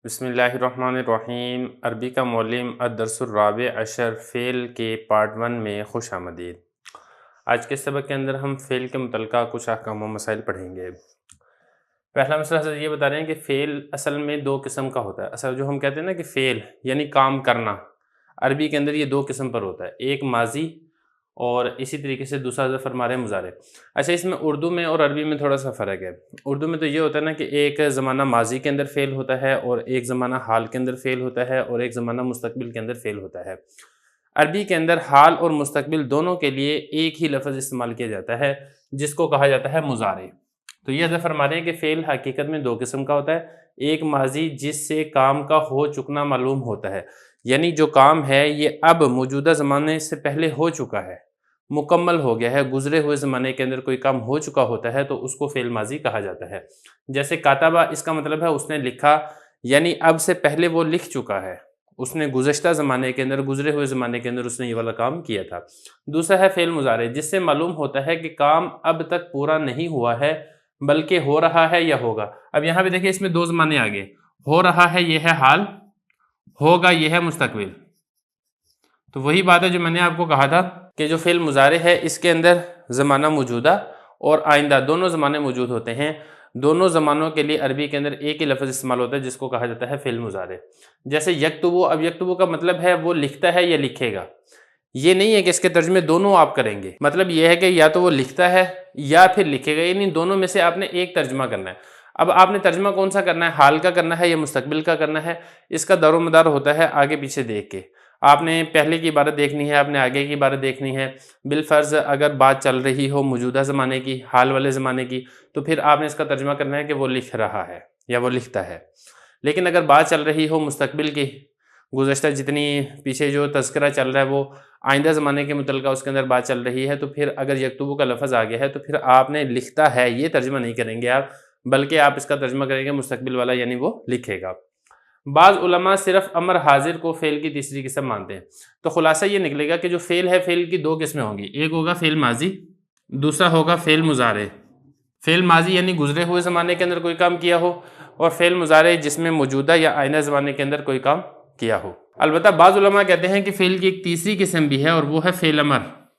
بسم اللہ الرحمن الرحیم۔ عربی کا معلم الدرس الرابع عشر فعل کے پارٹ 1 میں خوش آمدید۔ آج کے سبق کے اندر ہم فعل کے متعلقہ کچھ احکام و مسائل پڑھیں گے۔ پہلا مسئلہ حضرت یہ بتا رہے ہیں کہ فعل اصل میں دو قسم کا ہوتا ہے۔ اصل جو ہم کہتے ہیں نا کہ فعل یعنی کام کرنا، عربی کے اندر یہ دو قسم پر ہوتا ہے، ایک ماضی اور اسی طریقے سے دوسرا حضرت فرما رہے ہیں مضارع۔ اچھا، اس میں اردو میں اور عربی میں تھوڑا سا فرق ہے۔ اردو میں تو یہ ہوتا ہے نا کہ ایک زمانہ ماضی کے اندر فعل ہوتا ہے اور ایک زمانہ حال کے اندر فعل ہوتا ہے اور ایک زمانہ مستقبل کے اندر فعل ہوتا ہے۔ عربی کے اندر حال اور مستقبل دونوں کے لیے ایک ہی لفظ استعمال کیا جاتا ہے جس کو کہا جاتا ہے مضارع۔ تو یہ حضرت فرما رہے ہیں کہ فعل حقیقت میں دو قسم کا ہوتا ہے، ایک ماضی جس سے کام کا ہو چکنا معلوم ہوتا ہے، یعنی جو کام ہے یہ اب موجودہ زمانے سے پہلے ہو چکا ہے، مکمل ہو گیا ہے، گزرے ہوئے زمانے کے اندر کوئی کام ہو چکا ہوتا ہے تو اس کو فعل ماضی کہا جاتا ہے۔ جیسے کاتبہ، اس کا مطلب ہے اس نے لکھا، یعنی اب سے پہلے وہ لکھ چکا ہے، اس نے گزشتہ زمانے کے اندر، گزرے ہوئے زمانے کے اندر اس نے یہ والا کام کیا تھا۔ دوسرا ہے فعل مضارع، جس سے معلوم ہوتا ہے کہ کام اب تک پورا نہیں ہوا ہے بلکہ ہو رہا ہے یا ہوگا۔ اب یہاں پہ دیکھیں، اس میں دو زمانے آگے، ہو رہا ہے یہ ہے حال، ہوگا یہ ہے مستقبل۔ تو وہی بات ہے جو میں نے آپ کو کہا تھا کہ جو فعل مضارع ہے اس کے اندر زمانہ موجودہ اور آئندہ دونوں زمانے موجود ہوتے ہیں۔ دونوں زمانوں کے لیے عربی کے اندر ایک ہی لفظ استعمال ہوتا ہے جس کو کہا جاتا ہے فعل مضارع۔ جیسے یکتبو، اب یکتبو کا مطلب ہے وہ لکھتا ہے یا لکھے گا، یہ نہیں ہے کہ اس کے ترجمے دونوں آپ کریں گے، مطلب یہ ہے کہ یا تو وہ لکھتا ہے یا پھر لکھے گا، یعنی دونوں میں سے آپ نے ایک ترجمہ کرنا ہے۔ اب آپ نے ترجمہ کون سا کرنا ہے، حال کا کرنا ہے یا مستقبل کا کرنا ہے، اس کا دار و مدار ہوتا ہے آگے پیچھے دیکھ کے۔ آپ نے پہلے کی عبارت دیکھنی ہے، آپ نے آگے کی عبارت دیکھنی ہے۔ بالفرض اگر بات چل رہی ہو موجودہ زمانے کی، حال والے زمانے کی، تو پھر آپ نے اس کا ترجمہ کرنا ہے کہ وہ لکھ رہا ہے یا وہ لکھتا ہے۔ لیکن اگر بات چل رہی ہو مستقبل کی، گزشتہ جتنی پیچھے جو تذکرہ چل رہا ہے وہ آئندہ زمانے کے متعلقہ اس کے اندر بات چل رہی ہے، تو پھر اگر یکتبو کا لفظ آ گیا ہے تو پھر آپ نے لکھتا ہے یہ ترجمہ نہیں کریں گے آپ، بلکہ آپ اس کا ترجمہ کریں گے مستقبل والا، یعنی وہ لکھے گا۔ بعض علماء صرف امر حاضر کو فعل کی تیسری قسم مانتے ہیں۔ تو خلاصہ یہ نکلے گا کہ جو فعل ہے، فعل کی دو قسمیں ہوں گی، ایک ہوگا فعل ماضی، دوسرا ہوگا فعل مضارع۔ فعل ماضی یعنی گزرے ہوئے زمانے کے اندر کوئی کام کیا ہو، اور فعل مضارع جس میں موجودہ یا آئندہ زمانے کے اندر کوئی کام کیا ہو۔ البتہ بعض علماء کہتے ہیں کہ فعل کی ایک تیسری قسم بھی ہے اور وہ ہے فعل امر۔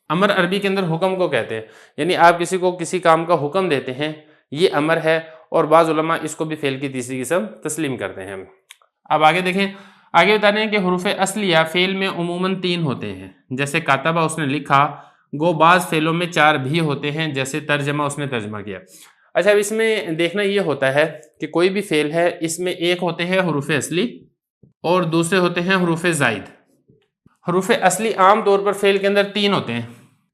امر عربی کے اندر حکم کو کہتے ہیں، یعنی آپ کسی کو کسی کام کا حکم دیتے ہیں، یہ امر ہے، اور بعض علماء اس کو بھی فعل کی تیسری قسم تسلیم کرتے ہیں۔ اب آگے دیکھیں، آگے بتا رہے ہیں کہ حروف اصلیہ فعل میں عموماً 3 ہوتے ہیں، جیسے کاتبہ اس نے لکھا، گو بعض فعلوں میں 4 بھی ہوتے ہیں، جیسے ترجمہ اس نے ترجمہ کیا۔ اچھا، اب اس میں دیکھنا یہ ہوتا ہے کہ کوئی بھی فعل ہے، اس میں ایک ہوتے ہیں حروف اصلی اور دوسرے ہوتے ہیں حروف زائد۔ حروف اصلی عام طور پر فعل کے اندر 3 ہوتے ہیں،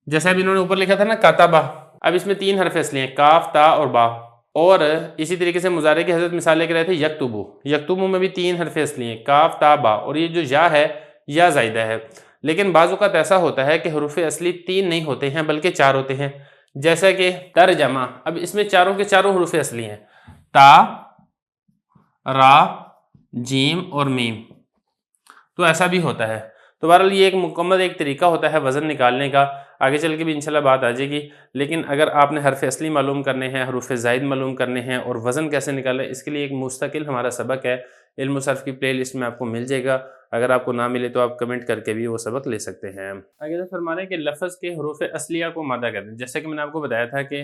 جیسے اب انہوں نے اوپر لکھا تھا نا کاتبہ، اب اس میں 3 حرف اصلی ہیں، کاف، تا اور با۔ اور اسی طریقے سے مضارع کی حضرت مثال لے کے رہے تھے یکتبو، یکتبو میں بھی 3 حرف اصلی ہیں، کاف، تا، با، اور یہ جو یا ہے یا زائدہ ہے۔ لیکن بعض اوقات ایسا ہوتا ہے کہ حروف اصلی 3 نہیں ہوتے ہیں بلکہ 4 ہوتے ہیں، جیسا کہ ترجمہ، اب اس میں چاروں کے چاروں حروف اصلی ہیں، تا، را، جیم اور میم، تو ایسا بھی ہوتا ہے۔ تو بہرحال یہ ایک مکمل ایک طریقہ ہوتا ہے وزن نکالنے کا، آگے چل کے بھی انشاءاللہ بات آ جائے گی۔ لیکن اگر آپ نے حرف اصلی معلوم کرنے ہیں، حروف زائد معلوم کرنے ہیں اور وزن کیسے نکالیں، اس کے لیے ایک مستقل ہمارا سبق ہے، علم و صرف کی پلے لسٹ میں آپ کو مل جائے گا۔ اگر آپ کو نہ ملے تو آپ کمنٹ کر کے بھی وہ سبق لے سکتے ہیں۔ آگے فرمانے کہ لفظ کے حروف اصلیہ کو مادہ کہتے ہیں، جیسے کہ میں نے آپ کو بتایا تھا کہ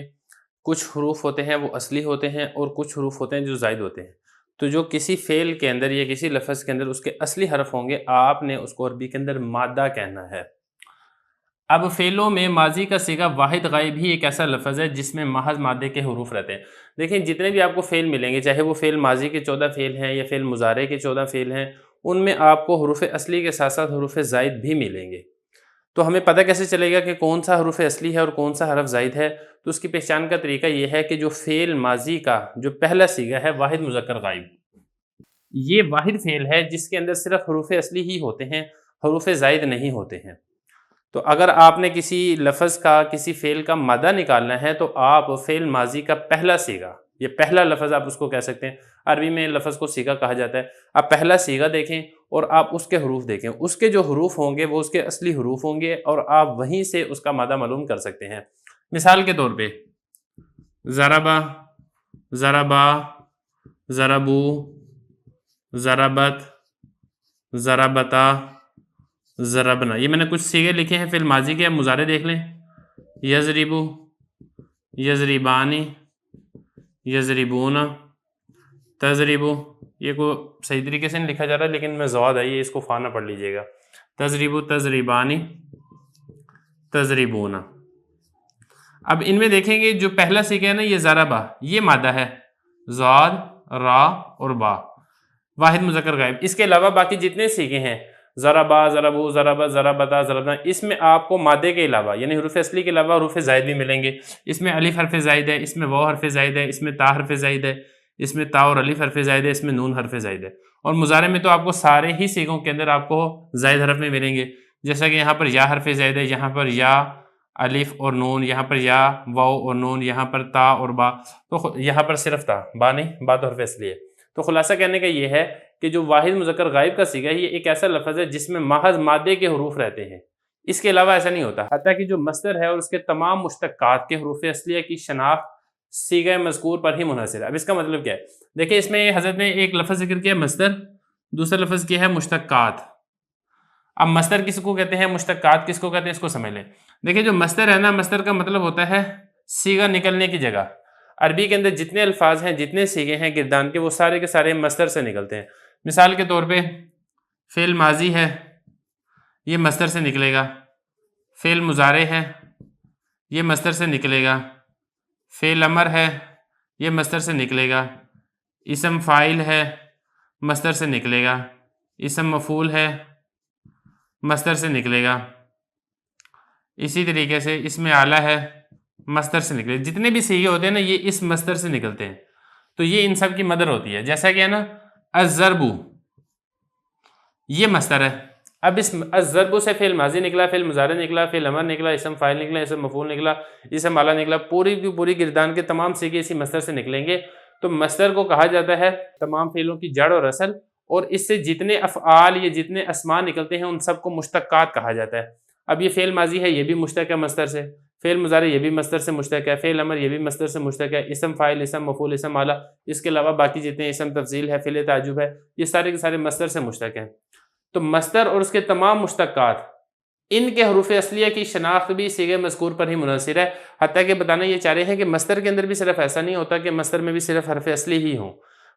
کچھ حروف ہوتے ہیں وہ اصلی ہوتے ہیں اور کچھ حروف ہوتے ہیں جو زائد ہوتے ہیں۔ تو جو کسی فعل کے اندر یا کسی لفظ کے اندر اس کے اصلی حرف ہوں گے، آپ نے اس کو عربی کے اندر مادہ کہنا ہے۔ اب فعلوں میں ماضی کا صیغہ واحد غائب ہی ایک ایسا لفظ ہے جس میں محض مادے کے حروف رہتے ہیں۔ دیکھیں، جتنے بھی آپ کو فعل ملیں گے، چاہے وہ فعل ماضی کے 14 فعل ہیں یا فعل مضارع کے 14 فعل ہیں، ان میں آپ کو حروف اصلی کے ساتھ ساتھ حروف زائد بھی ملیں گے۔ تو ہمیں پتہ کیسے چلے گا کہ کون سا حرف اصلی ہے اور کون سا حرف زائد ہے؟ تو اس کی پہچان کا طریقہ یہ ہے کہ جو فعل ماضی کا جو پہلا صیغہ ہے واحد مذکر غائب، یہ واحد فعل ہے جس کے اندر صرف حروف اصلی ہی ہوتے ہیں، حروف زائد نہیں ہوتے ہیں۔ تو اگر آپ نے کسی لفظ کا، کسی فعل کا مادہ نکالنا ہے تو آپ فعل ماضی کا پہلا صیغہ، یہ پہلا لفظ آپ اس کو کہہ سکتے ہیں، عربی میں لفظ کو صیغہ کہا جاتا ہے۔ آپ پہلا صیغہ دیکھیں اور آپ اس کے حروف دیکھیں، اس کے جو حروف ہوں گے وہ اس کے اصلی حروف ہوں گے اور آپ وہیں سے اس کا مادہ معلوم کر سکتے ہیں۔ مثال کے طور پہ ضربا، ضربا، ضربو، ضربت، ضربتا، ضربنا. یہ میں نے کچھ سیغے لکھے ہیں فعل ماضی کے. اب مضارع دیکھ لیں. یضربو، یضربانی، یضربون، تضربو. یہ کو صحیح طریقے سے نہیں لکھا جا رہا لیکن میں زواد آئی ہے، اس کو فا نہ پڑھ لیجیے گا. تضربو، تضربانی، تضربون. اب ان میں دیکھیں گے جو پہلا سیغہ ہے نا یہ ضربہ، یہ مادہ ہے، زاد، را اور با، واحد مذکر غائب. اس کے علاوہ باقی جتنے سیغے ہیں ضربا، ضربو، ضربت، ضربتا، ضربنا، اس میں آپ کو مادے کے علاوہ یعنی حروف اصلی کے علاوہ حروف زائد بھی ملیں گے. اس میں الف حرف زائد ہے، اس میں واو حرف زائد ہے، اس میں تا حرف زائد ہے، اس میں تا اور الف حرف زائد ہے، اس میں نون حرف زائد ہے. اور مضارع میں تو آپ کو سارے ہی سیغوں کے اندر آپ کو زائد حرف میں ملیں گے. جیسا کہ یہاں پر یا حرف زائد ہے، یہاں پر یا الف اور نون، یہاں پر یا واو اور نون، یہاں پر تا اور با. تو یہاں پر صرف تا، با نہیں، با تو حرف اصلی ہے. تو خلاصہ کہنے کا یہ ہے کہ جو واحد مذکر غائب کا صیغہ ہے یہ ایک ایسا لفظ ہے جس میں محض مادے کے حروف رہتے ہیں. اس کے علاوہ ایسا نہیں ہوتا. حتیٰ کہ جو مصدر ہے اور اس کے تمام مشتقات کے حروف اصلیہ کی شناخت صیغہ مذکور پر ہی منحصر ہے. اب اس کا مطلب کیا ہے؟ دیکھیں اس میں حضرت نے ایک لفظ ذکر کیا مصدر، دوسرا لفظ کیا ہے مشتقات. اب مصدر کس کو کہتے ہیں، مشتقات کس کو کہتے ہیں، اس کو سمجھ لیں. دیکھیں جو مصدر ہے نا، مصدر کا مطلب ہوتا ہے صیغہ نکلنے کی جگہ. عربی کے اندر جتنے الفاظ ہیں، جتنے صیغے ہیں گردان کے، وہ سارے کے سارے مصدر سے نکلتے ہیں. مثال کے طور پہ فعل ماضی ہے، یہ مصدر سے نکلے گا. فعل مضارع ہے، یہ مصدر سے نکلے گا. فعل امر ہے، یہ مصدر سے نکلے گا. اسم فاعل ہے، مصدر سے نکلے گا. اسم مفعول ہے، مصدر سے نکلے گا. اسی طریقے سے اسم اعلیٰ ہے، مصدر سے نکلے. جتنے بھی صیغے ہوتے ہیں نا یہ اس مصدر سے نکلتے ہیں. تو یہ ان سب کی مدر ہوتی ہے. جیسا کہ ہے نا الضرب، یہ مصدر ہے. اب اس الضرب سے فعل ماضی نکلا، فعل مضارع نکلا، فعل امر نکلا، اسم فاعل نکلا، اسم مفعول نکلا، اسم اعلیٰ نکلا. پوری کی پوری گردان کے تمام صیغے اسی مصدر سے نکلیں گے. تو مصدر کو کہا جاتا ہے تمام فعلوں کی جڑ اور اصل، اور اس سے جتنے افعال یا جتنے اسماء نکلتے ہیں ان سب کو مشتقات کہا جاتا ہے. اب یہ فعل ماضی ہے، یہ بھی مشتق ہے مصدر سے. فعل مضارع یہ بھی مصدر سے مشتق ہے. فعل امر یہ بھی مصدر سے مشتق ہے. اسم فاعل، اسم مفعول، اسم اعلیٰ، اس کے علاوہ باقی جتنے اسم تفضیل ہے، فعل تعجب ہے، یہ سارے کے سارے مصدر سے مشتق ہیں. تو مصدر اور اس کے تمام مشتقات، ان کے حروف اصلیہ کی شناخت بھی صیغہ مذکور پر ہی منحصر ہے. حتیٰ کہ بتانا یہ چاہ رہے ہیں کہ مصدر کے اندر بھی صرف ایسا نہیں ہوتا کہ مصدر میں بھی صرف حرف اصلی ہی ہوں.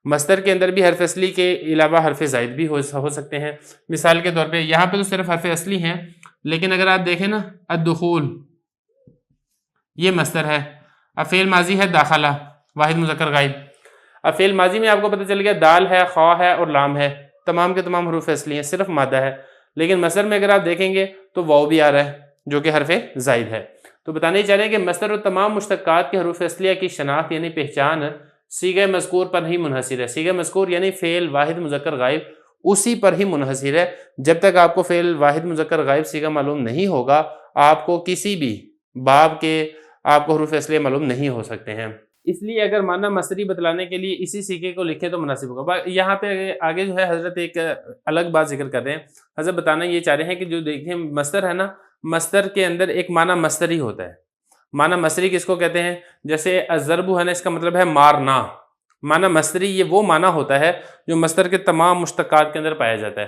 مصدر کے اندر بھی حرف اصلی کے علاوہ حرف زائد بھی ہو سکتے ہیں. مثال کے طور پہ یہاں پہ تو صرف حرف اصلی ہیں، لیکن اگر آپ دیکھیں نا الدخول، یہ مصدر ہے. اب فعل ماضی ہے داخلہ، واحد مذکر غائب. اب فعل ماضی میں آپ کو پتہ چل گیا دال ہے، خواہ ہے اور لام ہے، تمام کے تمام حروف اصلی ہیں، صرف مادہ ہے. لیکن مصدر میں اگر آپ دیکھیں گے تو واو بھی آ رہا ہے جو کہ حرف زائد ہے. تو بتانے چاہ رہے ہیں کہ مصدر اور تمام مشتقات کے حروف اصلیہ کی شناخت یعنی پہچان صیغہ مذکور پر ہی منحصر ہے. صیغہ مذکور یعنی فعل واحد مذکر غائب اسی پر ہی منحصر ہے. جب تک آپ کو فعل واحد مذکر غائب صیغہ معلوم نہیں ہوگا، آپ کو کسی بھی باب کے آپ کو حروف اصلیہ معلوم نہیں ہو سکتے ہیں. اس لیے اگر معنی مصدری بتلانے کے لیے اسی صیغے کو لکھیں تو مناسب ہوگا. یہاں پہ آگے جو ہے حضرت ایک الگ بات ذکر کر رہے ہیں. حضرت بتانا یہ چاہ رہے ہیں کہ جو دیکھیں مصدر ہے نا، مصدر کے اندر ایک معنی مصدری ہوتا ہے. معنی مصدری کس کو کہتے ہیں؟ جیسے الضرب ہے نا، اس کا مطلب ہے مارنا. معنی مصدری یہ وہ معنی ہوتا ہے جو مصدر کے تمام مشتقات کے اندر پایا جاتا ہے.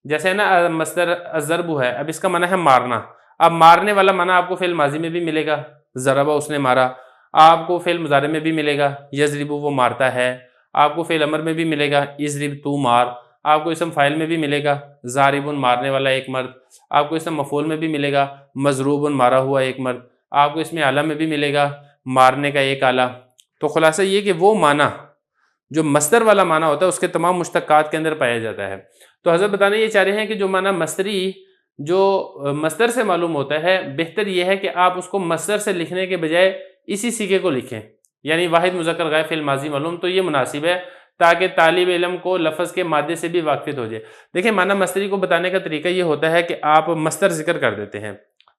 جیسے ہے نا مصدر الضرب ہے، اب اس کا معنی ہے مارنا. اب مارنے والا معنی آپ کو فعل ماضی میں بھی ملے گا، ضربہ اس نے مارا. آپ کو فعل مضارع میں بھی ملے گا، یضرب وہ مارتا ہے. آپ کو فعل امر میں بھی ملے گا، اضرب تو مار. آپ کو اسم فاعل میں بھی ملے گا، ضارب مارنے والا ایک مرد. آپ کو اسم مفعول میں بھی ملے گا، مضروب مارا ہوا ایک مرد. آپ کو اس میں اعلیٰ میں بھی ملے گا، مارنے کا ایک اعلیٰ. تو خلاصہ یہ کہ وہ معنی جو مصدر والا معنی ہوتا ہے اس کے تمام مشتقات کے اندر پایا جاتا ہے. تو حضرت بتانے یہ چاہ رہے ہیں کہ جو معنی مصدری جو مصدر سے معلوم ہوتا ہے، بہتر یہ ہے کہ آپ اس کو مصدر سے لکھنے کے بجائے اسی صیغے کو لکھیں، یعنی واحد مذکر غائب فعل ماضی معلوم. تو یہ مناسب ہے تاکہ طالب علم کو لفظ کے مادے سے بھی واقفیت ہو جائے. دیکھیں معنی مصدری کو بتانے کا طریقہ یہ ہوتا ہے کہ آپ مصدر ذکر کر دیتے ہیں.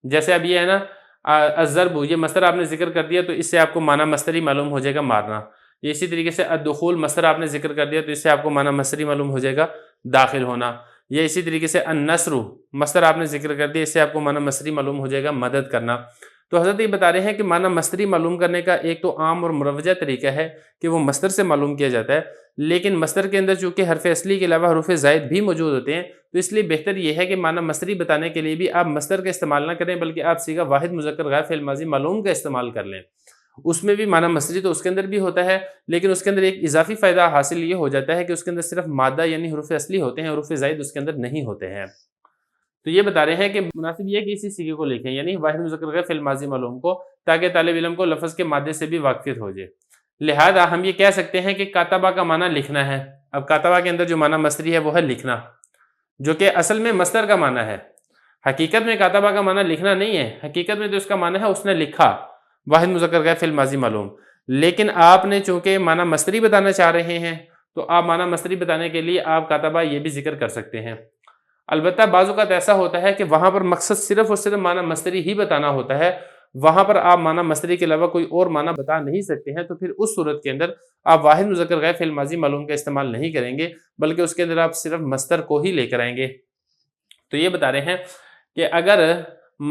جیسے اب یہ ہے نا الضرب، یہ مصدر آپ نے ذکر کر دیا تو اس سے آپ کو معنی مصدری معلوم ہو جائے گا مارنا. یہ اسی طریقے سے الدخول مصدر آپ نے ذکر کر دیا تو اس سے آپ کو معنی مصدری معلوم ہو جائے گا داخل ہونا. یہ اسی طریقے سے النصر مصدر آپ نے ذکر کر دیا، اس سے آپ کو معنی مصدری معلوم ہو جائے گا مدد کرنا. تو حضرت یہ بتا رہے ہیں کہ معنی مصدری معلوم کرنے کا ایک تو عام اور مروجہ طریقہ ہے کہ وہ مصدر سے معلوم کیا جاتا ہے، لیکن مصدر کے اندر چونکہ حرف اصلی کے علاوہ حروف زائد بھی موجود ہوتے ہیں، تو اس لیے بہتر یہ ہے کہ معنی مصدری بتانے کے لیے بھی آپ مصدر کا استعمال نہ کریں، بلکہ آپ صیغہ واحد مذکر غائب فعل ماضی معلوم کا استعمال کر لیں۔ اس میں بھی معنی مصدری تو اس کے اندر بھی ہوتا ہے، لیکن اس کے اندر ایک اضافی فائدہ حاصل یہ ہو جاتا ہے کہ اس کے اندر صرف مادہ یعنی حروف اصلی ہوتے ہیں، حروف زائد اس کے اندر نہیں ہوتے ہیں۔ تو یہ بتا رہے ہیں کہ مناسب یہ ہے کہ اسی صیغے کو لکھیں، یعنی واحد مذکر غائب فعل ماضی معلوم کو، تاکہ طالب علم کو لفظ کے مادے سے بھی واقفیت ہو جائے۔ لہذا ہم یہ کہہ سکتے ہیں کہ کاتبہ کا معنی لکھنا ہے۔ اب کاتبہ کے اندر جو معنی مصدری ہے وہ ہے لکھنا، جو کہ اصل میں مصدر کا معنی ہے۔ حقیقت میں کاتبہ کا معنی لکھنا نہیں ہے، حقیقت میں تو اس کا معنی ہے اس نے لکھا، واحد مذکر غائب فعل ماضی معلوم۔ لیکن آپ نے چونکہ معنی مصدری بتانا چاہ رہے ہیں، تو آپ معنی مصدری بتانے کے لیے آپ کاتبہ یہ بھی ذکر کر سکتے ہیں۔ البتہ بعض اوقات ایسا ہوتا ہے کہ وہاں پر مقصد صرف اور صرف معنی مصدری ہی بتانا ہوتا ہے، وہاں پر آپ معنی مصدری کے علاوہ کوئی اور معنی بتا نہیں سکتے ہیں، تو پھر اس صورت کے اندر آپ واحد مذکر غائب فعل ماضی معلوم کا استعمال نہیں کریں گے، بلکہ اس کے اندر آپ صرف مصدر کو ہی لے کر آئیں گے۔ تو یہ بتا رہے ہیں کہ اگر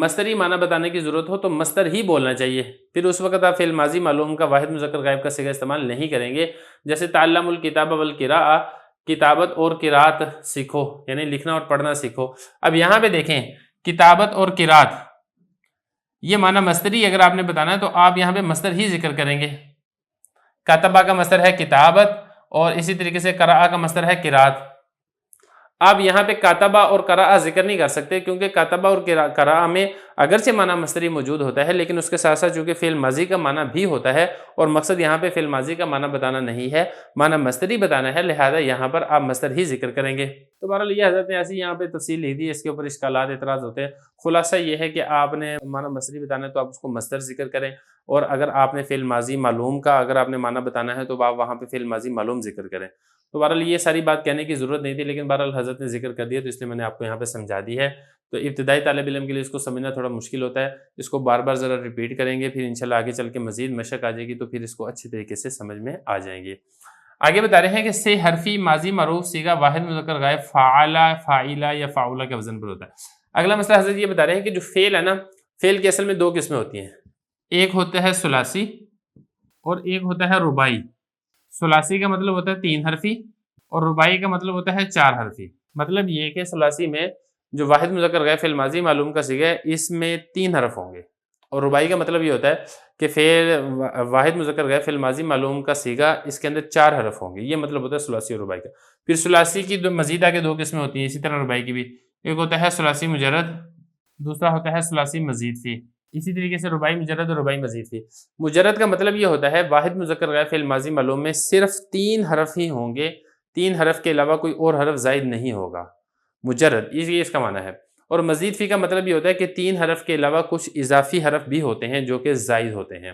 مصدری معنی بتانے کی ضرورت ہو تو مصدر ہی بولنا چاہیے، پھر اس وقت آپ فعل ماضی معلوم کا واحد مذکر غائب کا صیغہ استعمال نہیں کریں گے۔ جیسے تعلم الکتاب والقراءۃ، کتابت اور قرات سیکھو، یعنی لکھنا اور پڑھنا سیکھو۔ اب یہاں پہ دیکھیں کتابت اور قرات، یہ معنی مصدری اگر آپ نے بتانا ہے تو آپ یہاں پہ مصدر ہی ذکر کریں گے۔ کاتبہ کا مصدر ہے کتابت، اور اسی طریقے سے قرأ کا مصدر ہے قرات۔ آپ یہاں پہ کاتبہ اور قرأ ذکر نہیں کر سکتے، کیونکہ کاتبہ اور قرأ میں اگرچہ معنی مصدری موجود ہوتا ہے، لیکن اس کے ساتھ ساتھ چونکہ فعل ماضی کا معنی بھی ہوتا ہے، اور مقصد یہاں پہ فعل ماضی کا معنی بتانا نہیں ہے، معنی مصدری بتانا ہے، لہذا یہاں پر آپ مصدر ہی ذکر کریں گے۔ تو بہرحال یہ حضرت نے ایسی یہاں پہ تفصیل لکھ دی، اس کے اوپر اشکالات اعتراض ہوتے ہیں۔ خلاصہ یہ ہے کہ آپ نے معنی مصدری بتانا ہے تو آپ اس کو مصدر ذکر کریں، اور اگر آپ نے فعل ماضی معلوم کا اگر آپ نے معنی بتانا ہے تو آپ وہاں پہ فعل ماضی معلوم ذکر کریں۔ تو بہرحال یہ ساری بات کہنے کی ضرورت نہیں تھی، لیکن بہرحال حضرت نے ذکر کر دیا تو اس لیے میں نے آپ کو یہاں پہ سمجھا دی ہے۔ تو ابتدائی طالب علم کے لیے اس کو سمجھنا تھوڑا مشکل ہوتا ہے، اس کو بار بار ذرا ریپیٹ کریں گے، پھر انشاءاللہ آگے چل کے مزید مشق آ جائے گی، تو پھر اس کو اچھی طریقے سے سمجھ میں آ جائیں گے۔ آگے بتا رہے ہیں کہ سے حرفی ماضی معروف صیغہ واحد مذکر غائب فعل، فاعلہ یا فاعولہ کے وزن پر ہوتا ہے۔ اگلا مسئلہ حضرت یہ بتا رہے ہیں کہ جو فعل ہے نا، فعل کی اصل میں دو قسمیں ہوتی ہیں، ایک ہوتا ہے ثلاثی اور ایک ہوتا ہے رباعی۔ ثلاثی کا مطلب ہوتا ہے 3 حرفی، اور رباعی کا مطلب ہوتا ہے 4 حرفی۔ مطلب یہ کہ ثلاثی میں جو واحد مذکر غائب فعل ماضی معلوم کا صیغہ ہے اس میں 3 حرف ہوں گے، اور رباعی کا مطلب یہ ہوتا ہے کہ فعل واحد مذکر غائب فعل ماضی معلوم کا صیغہ اس کے اندر 4 حرف ہوں گے، یہ مطلب ہوتا ہے ثلاثی اور رباعی کا۔ پھر ثلاثی کی مزید آگے 2 قسمیں ہوتی ہیں، اسی طرح رباعی کی بھی، ایک ہوتا ہے ثلاثی مجرد، دوسرا ہوتا ہے ثلاثی مزید فی۔ اسی طریقے سے رباعی مجرد اور رباعی مزید فی۔ مجرد کا مطلب یہ ہوتا ہے واحد مذکر غائب فعل ماضی معلوم میں صرف 3 حرف ہی ہوں گے، 3 حرف کے علاوہ کوئی اور حرف زائد نہیں ہوگا، مجرد یہ اس کا معنی ہے۔ اور مزید فی کا مطلب یہ ہوتا ہے کہ 3 حرف کے علاوہ کچھ اضافی حرف بھی ہوتے ہیں جو کہ زائد ہوتے ہیں۔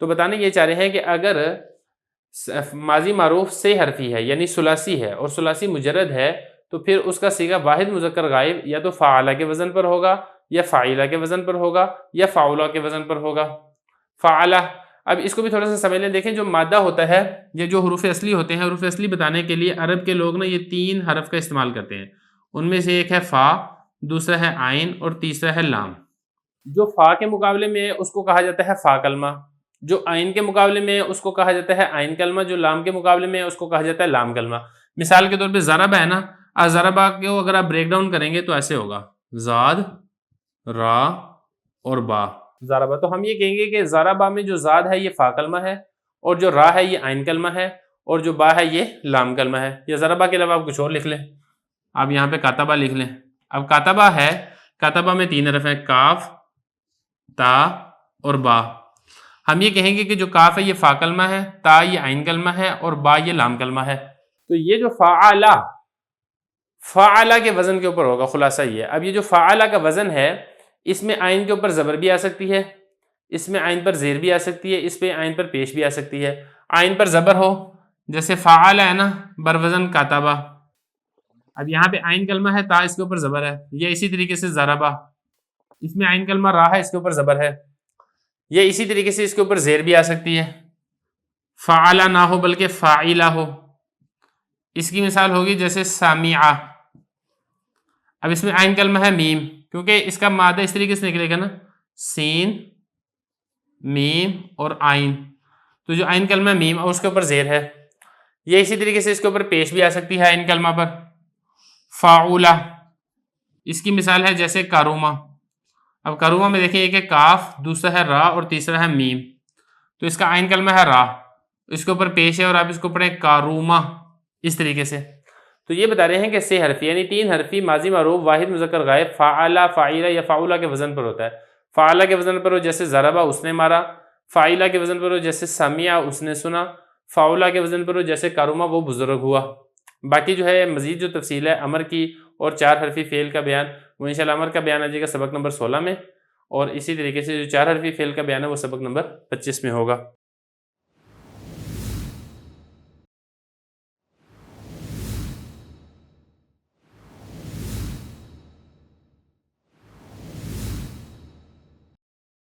تو بتانے یہ چاہ رہے ہیں کہ اگر ماضی معروف سے حرفی ہے یعنی ثلاثی ہے اور ثلاثی مجرد ہے، تو پھر اس کا صیغہ واحد مذکر غائب یا تو فعلہ کے وزن پر ہوگا، یا فاعلہ کے وزن پر ہوگا، یا فاعلہ کے وزن پر ہوگا۔ فعلہ، اب اس کو بھی تھوڑا سا سمجھ لیں، دیکھیں جو مادہ ہوتا ہے، یہ جو حروف اصلی ہوتے ہیں، حروف اصلی بتانے کے لیے عرب کے لوگ نا یہ 3 حرف کا استعمال کرتے ہیں، ان میں سے ایک ہے فا، دوسرا ہے عین اور تیسرا ہے لام۔ جو فا کے مقابلے میں اس کو کہا جاتا ہے فا کلمہ، جو عین کے مقابلے میں اس کو کہا جاتا ہے عین کلمہ، جو لام کے مقابلے میں اس کو کہا جاتا ہے لام کلمہ۔ مثال کے طور پہ ضربہ ہے نا، ضربہ کو اگر آپ بریک ڈاؤن کریں گے تو ایسے ہوگا، زاد، را اور با، ضربہ۔ تو ہم یہ کہیں گے کہ ضربہ میں جو زاد ہے یہ فا کلمہ ہے، اور جو را ہے یہ عین کلمہ ہے، اور جو با ہے یہ لام کلمہ ہے۔ یا ضربہ کے علاوہ آپ کچھ اور لکھ لیں، آپ یہاں پہ کاتبہ لکھ لیں۔ اب کاتبہ ہے، کاتبہ میں 3 حرف ہیں، کاف، تا اور با۔ ہم یہ کہیں گے کہ جو کاف ہے یہ فا کلمہ ہے، تا یہ عین کلمہ ہے، اور با یہ لام کلمہ ہے۔ تو یہ جو فعلہ، فعلہ کے وزن کے اوپر ہوگا، خلاصہ یہ ہے۔ اب یہ جو فعلہ کا وزن ہے، اس میں عین کے اوپر زبر بھی آ سکتی ہے، اس میں عین پر زیر بھی آ سکتی ہے، اس پہ عین پر پیش بھی آ سکتی ہے۔ عین پر زبر ہو، جیسے فعلہ ہے نا، بر وزن کاتبہ، اب یہاں پہ عین کلمہ ہے، تا اس کے اوپر زبر ہے، یا اسی طریقے سے ضربہ، اس میں عین کلمہ را ہے، اس کے اوپر زبر ہے، یا اسی طریقے سے اس کے اوپر زیر بھی آ سکتی ہے۔ فعلہ نہ ہو بلکہ فاعلہ ہو، اس کی مثال ہوگی جیسے سامعہ، اب اس میں عین کلمہ ہے میم، کیونکہ اس کا مادہ اس طریقے سے نکلے گا نا، سین میم اور آئین، تو جو آئین کلمہ میم اور اس کے اوپر زیر ہے، یہ اسی طریقے سے اس کے اوپر پیش بھی آ سکتی ہے آئین کلمہ پر، فاعولہ، اس کی مثال ہے جیسے کاروما. اب کاروما میں دیکھیں ایک ہے کاف، دوسرا ہے را اور تیسرا ہے میم، تو اس کا آئین کلمہ ہے را، اس کے اوپر پیش ہے اور آپ اس کو پڑھیں کاروما اس طریقے سے. تو یہ بتا رہے ہیں کہ 6 حرفی یعنی 3 حرفی ماضی معروف واحد مذکر غائب فعلا فاعلہ یا فاعولہ کے وزن پر ہوتا ہے. فعلہ کے وزن پر ہو جیسے ضربہ اس نے مارا، فاعلہ کے وزن پر ہو جیسے سمعہ اس نے سنا، فاعولہ کے وزن پر ہو جیسے کاروما وہ بزرگ ہوا. باقی جو ہے مزید جو تفصیل ہے امر کی اور 4 حرفی فعل کا بیان وہ انشاءاللہ امر کا بیان آ جائے گا سبق نمبر 16 میں، اور اسی طریقے سے جو 4 حرفی فعل کا بیان ہے وہ سبق نمبر 25 میں ہوگا.